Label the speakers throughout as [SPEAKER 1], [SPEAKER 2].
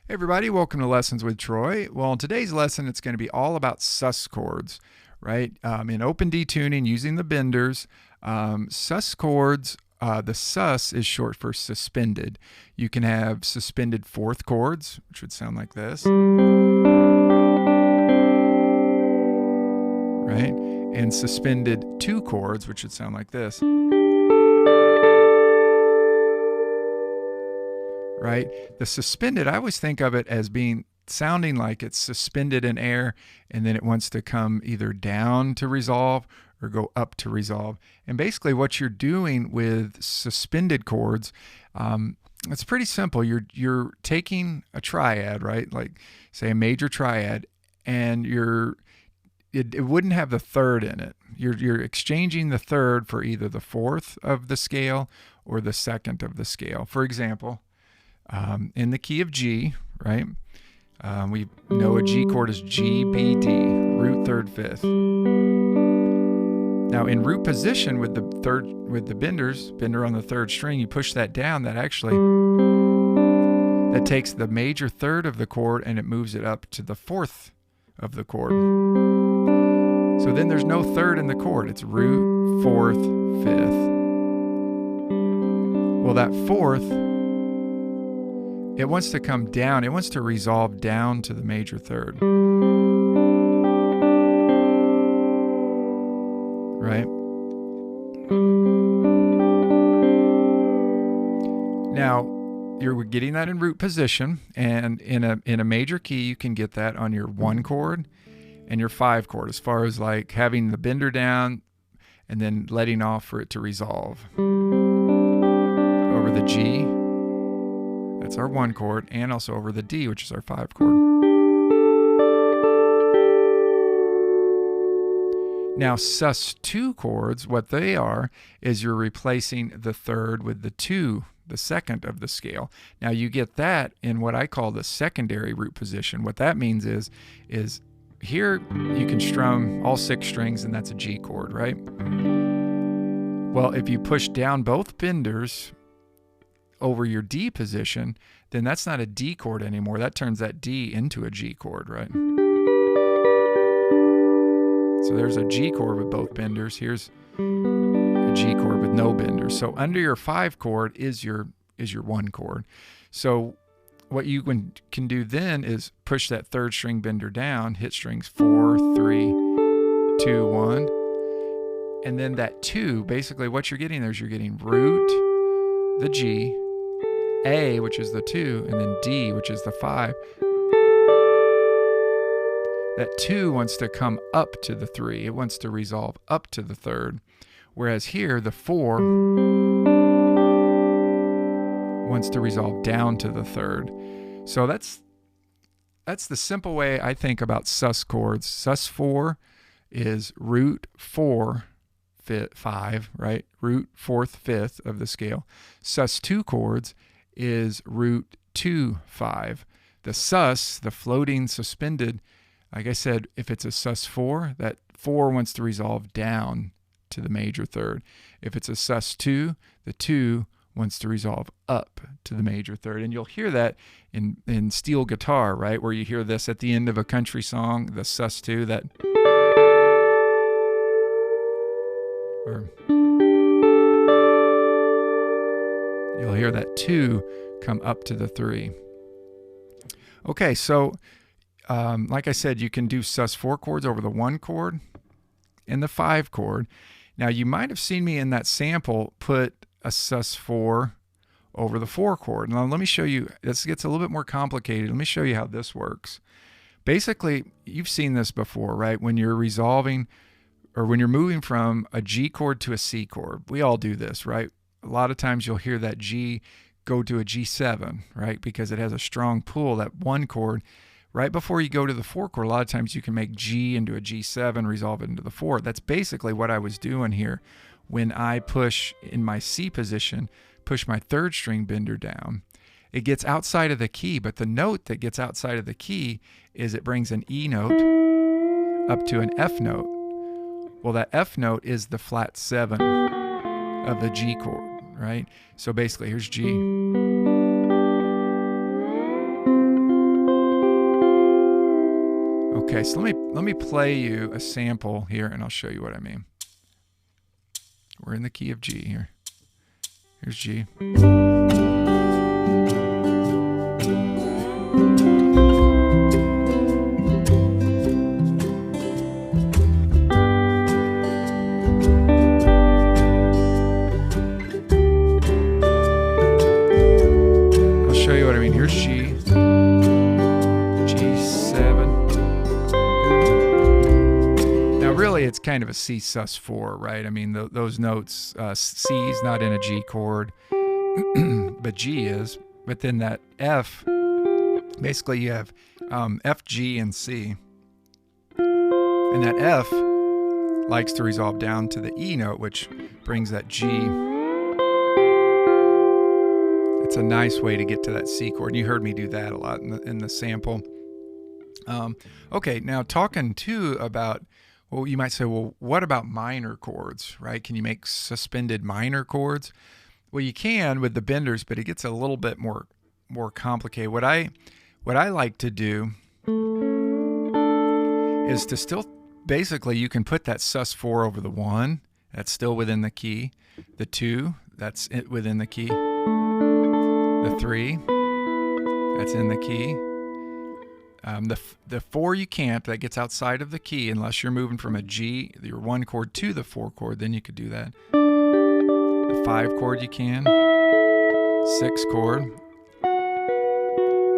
[SPEAKER 1] Hey everybody, welcome to Lessons with Troy. Well, in today's lesson, it's going to be all about sus chords, right? In open D tuning using the benders, sus chords, the sus is short for suspended. You can have suspended fourth chords, which would sound like this, right? And suspended two chords, which would sound like this. Right? The suspended, I always think of it as being sounding like it's suspended in air and then it wants to come either down to resolve or go up to resolve. And basically what you're doing with suspended chords, it's pretty simple. You're taking a triad, right? Like say a major triad, and it wouldn't have the third in it. You're exchanging the third for either the fourth of the scale or the second of the scale. For example, in the key of G, right? We know a G chord is G, B, D, root, third, fifth. Now in root position with the bender on the third string, you push that down, that takes the major third of the chord and it moves it up to the fourth of the chord. So then there's no third in the chord. It's root, fourth, fifth. Well, that fourth, it wants to come down. It wants to resolve down to the major third. Right? Now, you're getting that in root position, and in a major key, you can get that on your 1 chord and your 5 chord, as far as like having the bender down and then letting off for it to resolve. Over the G, that's our 1 chord, and also over the D, which is our 5 chord. Now, sus2 chords, what they are is you're replacing the third with the 2, the second of the scale. Now, you get that in what I call the secondary root position. What that means is here you can strum all 6 strings, and that's a G chord, right? Well, if you push down both benders over your D position, then that's not a D chord anymore. That turns that D into a G chord, right? So there's a G chord with both benders. Here's a G chord with no benders. So under your 5 chord is your 1 chord. So what you can do then is push that third string bender down, hit strings 4, 3, 2, 1. And then that 2, basically what you're getting there is you're getting root, the G, A, which is the 2, and then D, which is the 5. That 2 wants to come up to the 3. It wants to resolve up to the third. Whereas here, the 4 wants to resolve down to the third. So that's the simple way I think about sus chords. Sus 4 is root 4, 5, right? Root 4th, 5th of the scale. Sus 2 chords is root 2, 5. The sus, the floating suspended, like I said, if it's a sus 4, that 4 wants to resolve down to the major third. If it's a sus 2, the 2 wants to resolve up to the major third. And you'll hear that in steel guitar, right? Where you hear this at the end of a country song, the sus 2, that. Or you'll hear that 2 come up to the 3. Okay, so like I said, you can do sus 4 chords over the 1 chord and the 5 chord. Now, you might have seen me in that sample put a sus 4 over the 4 chord. Now, let me show you. This gets a little bit more complicated. Let me show you how this works. Basically, you've seen this before, right? When you're resolving or when you're moving from a G chord to a C chord. We all do this, right? A lot of times you'll hear that G go to a G7, right? Because it has a strong pull, that 1 chord. Right before you go to the 4 chord, a lot of times you can make G into a G7, resolve it into the 4. That's basically what I was doing here. When I push in my C position, push my third string bender down, it gets outside of the key, but the note that gets outside of the key is it brings an E note up to an F note. Well, that F note is the flat 7 of the G chord, right? So basically, here's G. Okay, so let me play you a sample here, and I'll show you what I mean. We're in the key of G here. Here's G. I'll show you what I mean. Here's G. Really, it's kind of a C sus4, right? I mean, those notes, C is not in a G chord, but G is. But then that F, basically you have F, G, and C. And that F likes to resolve down to the E note, which brings that G. It's a nice way to get to that C chord. And you heard me do that a lot in the sample. Okay, now talking too about, well, you might say, well, what about minor chords, right? Can you make suspended minor chords? Well, you can with the benders, but it gets a little bit more complicated. What I like to do is to still, basically, you can put that sus4 over the 1. That's still within the key. The 2, that's it within the key. The 3, that's in the key. The 4 you can't, that gets outside of the key unless you're moving from a G, your 1 chord to the 4 chord, then you could do that. The 5 chord you can, 6 chord,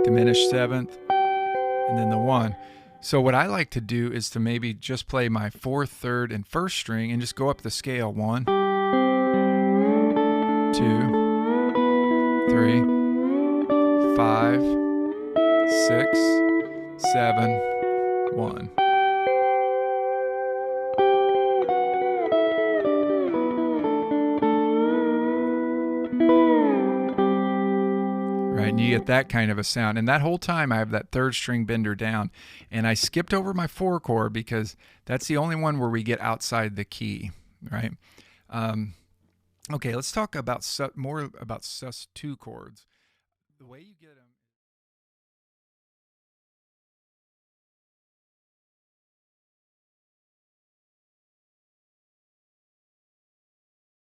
[SPEAKER 1] diminished 7th, and then the 1. So what I like to do is to maybe just play my 4th, 3rd, and 1st string and just go up the scale. 1, 2, 3, 5, 6, 7, 1. Right, and you get that kind of a sound. And that whole time I have that 3rd string bender down. And I skipped over my 4 chord because that's the only one where we get outside the key, right? Okay, let's talk about more about sus2 chords. The way you get them